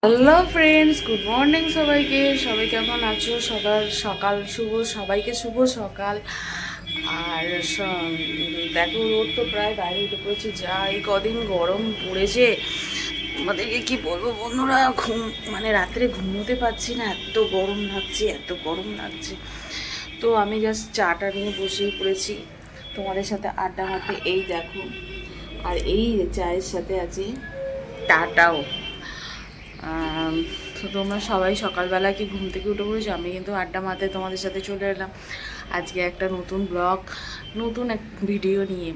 Hello friends, good morning সবাইকে। সবাই কেমন আছো? সকাল শুভ, সবাইকে শুভ সকাল। আর দেখো, রোদ তো প্রায় বাইরে উঠে পড়েছে। যা এই কদিন গরম পড়েছে, আমাদেরকে কি বলবো বন্ধুরা, মানে রাত্রে ঘুমোতে পারছি না, এত গরম লাগছে, এত গরম লাগছে। তো আমি জাস্ট চাটা নিয়ে বসেই পড়েছি তোমাদের সাথে আড্ডা মারতে। এই দেখো, আর এই চায়ের সাথে আছে টাটাও। তো তোমরা সবাই সকালবেলা কি ঘুম থেকে উঠে পড়েছো? আমি কিন্তু আড্ডা মারতে তোমাদের সাথে চলে এলাম আজকে একটা নতুন ব্লগ, নতুন এক ভিডিও নিয়ে।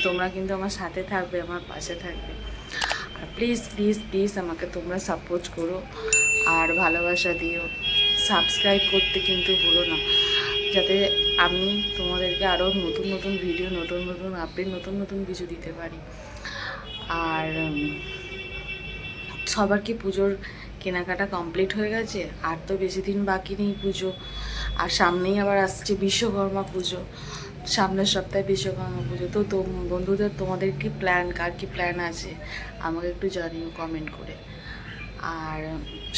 তোমরা কিন্তু আমার সাথে থাকবে, আমার পাশে থাকবে। আর প্লিজ প্লিজ প্লিজ আমাকে তোমরা সাপোর্ট করো আর ভালোবাসা দিও। সাবস্ক্রাইব করতে কিন্তু ভুলো না, যাতে আমি তোমাদেরকে আরও নতুন নতুন ভিডিও, নতুন নতুন আপডেট, নতুন নতুন কিছু দিতে পারি। আর সবার কি পুজোর কেনাকাটা কমপ্লিট হয়ে গেছে? আর তো বেশি দিন বাকি নেই পুজো। আর সামনেই আবার আসছে বিশ্বকর্মা পুজো, সামনের সপ্তাহে বিশ্বকর্মা পুজো। তো বন্ধুদের, তোমাদের কি প্ল্যান, কার কি প্ল্যান আছে আমাকে একটু জানিও কমেন্ট করে। আর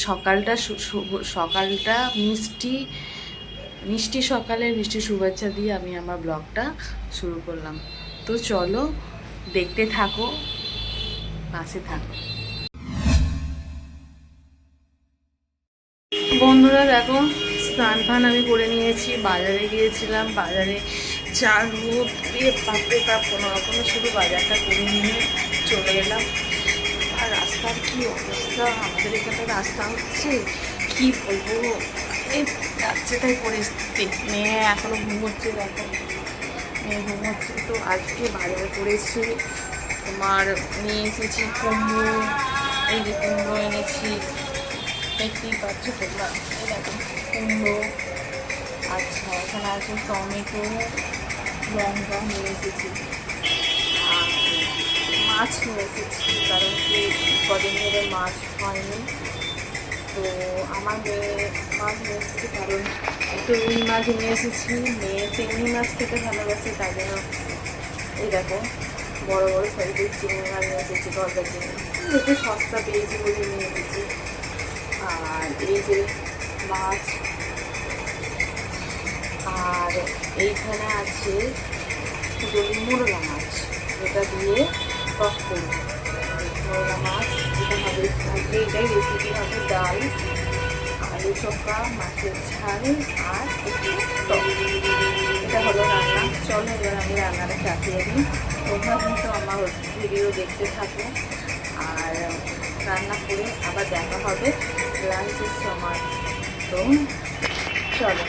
সকালটা মিষ্টি সকালের মিষ্টি শুভেচ্ছা দিয়ে আমি আমার ব্লগটা শুরু করলাম। তো চলো, দেখতে থাকো, পাশে থাকো। বন্ধুরা দেখো, স্নান ফান আমি করে নিয়েছি, বাজারে গিয়েছিলাম। বাজারে চার রোদ দিয়ে বাপরে বাপ, কোনো রকমে শুধু বাজারটা করে নিয়ে চলে এলাম। আর রাস্তার কি অবস্থা, আমাদের এখানে রাস্তা হচ্ছে কি বলবো, এই যাচ্ছে তাই পরিস্থিতি। মেয়ে এখনো ঘুমোচ্ছে, দেখো মেয়ে ঘুমোচ্ছে। তো আজকে বাজারে করেছি, তোমার নিয়ে এসেছি কুমড়ো, এই যে কুমড়ো এনেছি, দেখতেই পাচ্ছ তোমরা, এরকম কুমড়ো। আচ্ছা, এখানে আছে টমেটো, লঙ্কা নিয়ে এসেছি। আর মাছ নিয়ে এসেছি, কারণ কি কদিন ধরে মাছ হয়নি। তো আমার মেয়ে মাছ নিয়ে এসেছি, কারণ একটু রুই মাছ নিয়ে এসেছি। মেয়ে চিংড়ি মাছ খেতে ভালোবাসে, তাই জন্য এই দেখো বড় বড় সাইজের চিংড়ি মাছ নিয়ে এসেছি। দরকার জন্য একটু সস্তা পেয়েছি বলে নিয়ে এসেছি। আর এই যে মাছ, আর এইখানে আছে মোরলা মাছ, এটা দিয়ে টক করবো। মোরলা মাছ এটা হবে, এটাই রেসিপি হবে ডাল, আলু চোখা, মাছের ঝাল আর একটু টক। এটা হলো রান্না। চলো এবার আমি রান্নাটা চাপিয়ে নিই। তোমরা কিন্তু আমার ভিডিও দেখতে থাকো। আর রান্না করে আবার দেখা হবে লাঞ্চের সময়। তো চলো,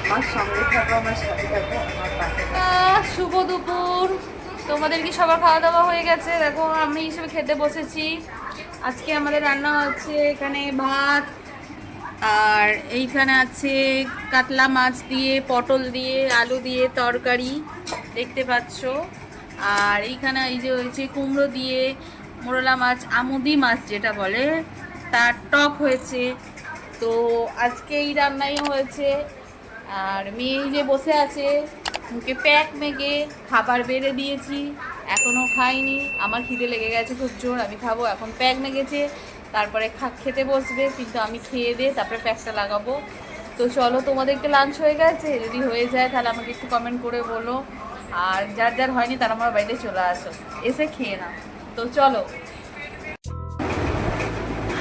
আমার সঙ্গে থাকো, আমার সাথে থাকো, আমার পাশে। শুভ দুপুর। তোমাদের কি সবার খাওয়া দাওয়া হয়ে গেছে? দেখো আমি হিসেবে খেতে বসেছি। আজকে আমাদের রান্না হচ্ছে এখানে ভাত, আর এইখানে আছে কাতলা মাছ দিয়ে, পটল দিয়ে, আলু দিয়ে তরকারি, দেখতে পাচ্ছ। আর এইখানে এই যে হয়েছে কুমড়ো দিয়ে মোরলা মাছ, আমুদি মাছ যেটা বলে, তার টক হয়েছে। তো আজকে এই রান্নাই হয়েছে। আর মেয়ে যে বসে আছে, মুখে প্যাক মেগে খাবার বেড়ে দিয়েছি, এখনও খাইনি। আমার খিদে লেগে গেছে খুব জোর, আমি খাবো। এখন প্যাক মেগেছে, তারপরে খেতে বসবে, কিন্তু আমি খেয়ে দিয়ে তারপরে প্যাকটা লাগাবো। তো চলো, তোমাদেরকে লাঞ্চ হয়ে গেছে? যদি হয়ে যায় তাহলে আমাকে একটু কমেন্ট করে বলো। আর যার যার হয়নি তারা আমার বাড়িতে চলে আসো, এসে খেয়ে নাও। তো চলো।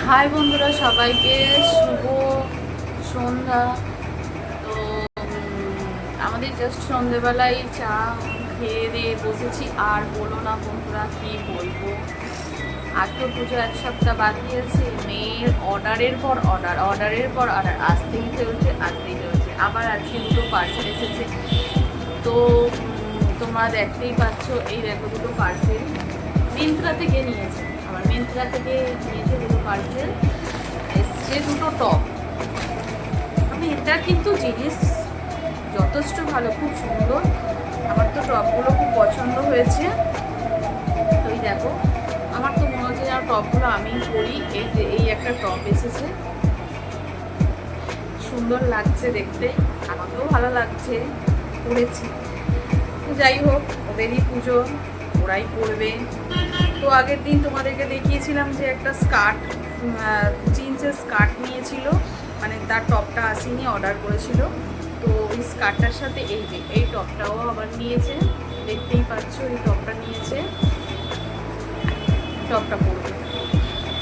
হাই বন্ধুরা, সবাইকে শুভ সন্ধ্যা। তো আমাদের জাস্ট সন্ধ্যেবেলায় চা খেয়ে দিয়ে বসেছি। আর বলো না বন্ধুরা, কি বলবো, আর তো পুজো এক সপ্তাহ বাকি আছে। মেয়ের অর্ডারের পর অর্ডার আসতেই চলছে। আবার আজকে দুটো পার্সেল এসেছে। তো তোমরা দেখতেই পাচ্ছ, এই দেখো দুটো পার্সেল মিন্ত্রা থেকে নিয়েছে। আমার মিন্ত্রা থেকে নিয়েছে দুটো পার্সেল, এসছে দুটো টপ। আমি এটা কিন্তু জিনিস যথেষ্ট ভালো, খুব সুন্দর। আমার তো টপগুলো খুব পছন্দ হয়েছে। তো এই দেখো, আমার তো মনে হচ্ছে যেন টপগুলো আমি পরি। এই যে এই একটা টপ এসেছে, সুন্দর লাগছে দেখতে, আমাকেও ভালো লাগছে, পরেছি। তো যাই হোক, ওদেরই পুজো, ওরাই পরবে। তো আগের দিন তোমাদেরকে দেখিয়েছিলাম যে একটা স্কার্ট, জিন্সের স্কার্ট নিয়েছিল, মানে তার টপটা আসেনি, অর্ডার করেছিল। তো ওই স্কার্টটার সাথে এই যে এই টপটাও আবার নিয়েছে, দেখতেই পাচ্ছ এই টপটা নিয়েছে, টপটা পরবে।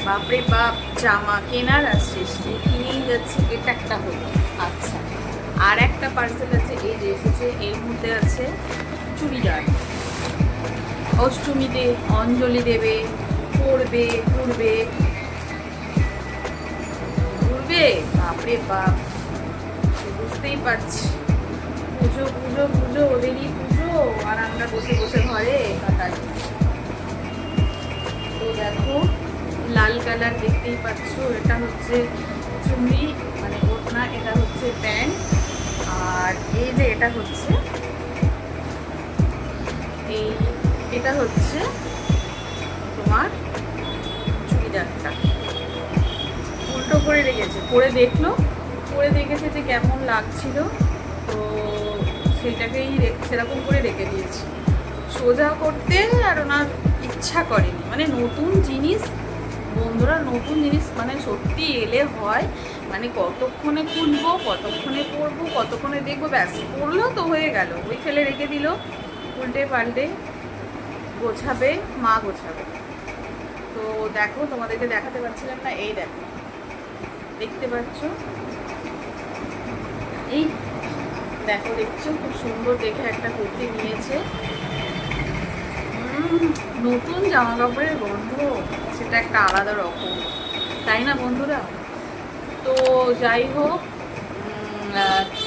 বাপরে বাপ, জামা কেনার আর শেষ নেই, কিনেই যাচ্ছে। এটা একটা হলো। আচ্ছা, আর একটা পার্সেল আছে, এই যে এসেছে, এর মধ্যে আছে চুড়িদার। অষ্টমীতে অঞ্জলি দেবে, পরবে, ঘুরবে ঘুরবে। বাপরে বাপ, বুঝতেই পারছি, পুজো পুজো পুজো, ওদেরই পুজো, আর আমরা বসে বসে ঘরে কাটাই। তো দেখো, লাল কালার দেখতেই পাচ্ছ, এটা হচ্ছে চুড়ি মানে ওড়না, এটা হচ্ছে প্যান্ট, আর এই যে এটা হচ্ছে এটা হচ্ছে তোমার চুড়িদারটা। উল্টো করে রেখেছে, পরে দেখলো, পরে দেখেছে যে কেমন লাগছিল, তো সেইটাকেই সেরকম করে রেখে দিয়েছি। সোজা করতে আর ওনার ইচ্ছা করেনি, মানে নতুন জিনিস বন্ধুরা, নতুন জিনিস মানে সত্যি এলে হয়, মানে কতক্ষণে খুলবো, কতক্ষণে পরবো, কতক্ষণে দেখবো, ব্যাস পরলো তো হয়ে গেল, ওই ফেলে রেখে দিল। উল্টে পাল্টে গোছাবে, মা গোছাবে। তো দেখো, তোমাদেরকে দেখাতে পারছিলাম না, এই দেখো, দেখতে পাচ্ছ, এই দেখো, দেখছো, খুব সুন্দর দেখে একটা কুর্তি নিয়েছে। নতুন জামা কাপড়ের গন্ধ সেটা একটা আলাদা রকম, তাই না বন্ধুরা? তো যাই হোক,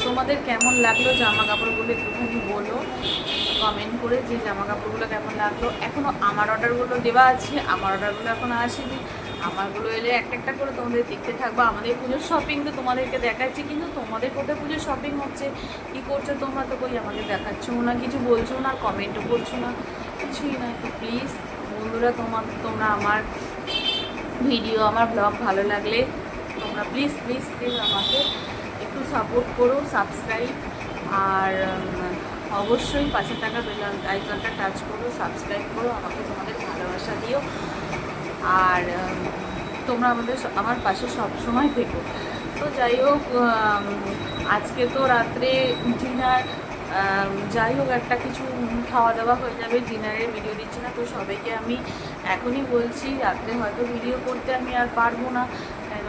তোমাদের কেমন লাগলো জামা কাপড়গুলো একটুখানি বলো কমেন্ট করে, যে জামা কাপড়গুলো কেমন লাগলো। এখনও আমার অর্ডারগুলো দেওয়া আছে, আমার অর্ডারগুলো এখনও আসেনি। আমারগুলো এলে একটা একটা করে তোমাদের দেখতে থাকবো। আমাদের পুজোর শপিং তো তোমাদেরকে দেখাচ্ছি, কিন্তু তোমাদের কোথায় পুজোর শপিং হচ্ছে, কী করছো তোমরা, তো কই আমাকে দেখাচ্ছ না, কিছু বলছো না, কমেন্টও করছো না, কিছুই না। তো প্লিজ বন্ধুরা, তোমরা আমার ভিডিও, আমার ব্লগ ভালো লাগলে তোমরা প্লিজ প্লিজ প্লিজ আমাকে একটু সাপোর্ট করো, সাবস্ক্রাইব, আর অবশ্যই পাশে থাকা বেল আইকনটা টাচ করো, সাবস্ক্রাইব করো, আমাকে তোমাদের ভালোবাসা দিও, আর তোমরা আমার পাশে সবসময় থেকো। তো যাই হোক, আজকে তো রাত্রে ডিনার, যাই হোক একটা কিছু খাওয়া দাওয়া হয়ে যাবে, ডিনারের ভিডিও দিচ্ছি না। তো সবাইকে আমি এখনই বলছি, রাত্রে হয়তো ভিডিও করতে আমি আর পারবো না, কেন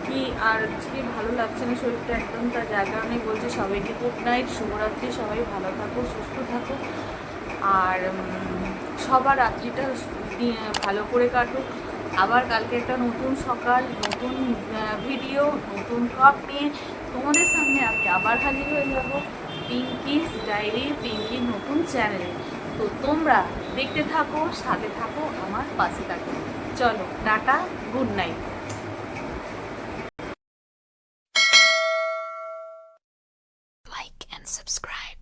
কি আর আজকে ভালো লাগছে না শরীরটা একদম, তার যার কারণেই বলছি সবাইকে গুড নাইট, শুভরাত্রি, সবাই ভালো থাকো, সুস্থ থাকো, আর সবার রাত্রিটা ভালো করে কাটুক। আবার কালকে একটা নতুন সকাল, নতুন ভিডিও, নতুন কাপ নিয়ে তোমাদের সামনে আমি আবার হাজির হয়ে যাব, পিঙ্কিস ডায়েরি, পিঙ্কির নতুন চ্যানেলে। তো তোমরা দেখতে থাকো, সাথে থাকো, আমার পাশে থাকো। চলো tata, good night. Like and subscribe.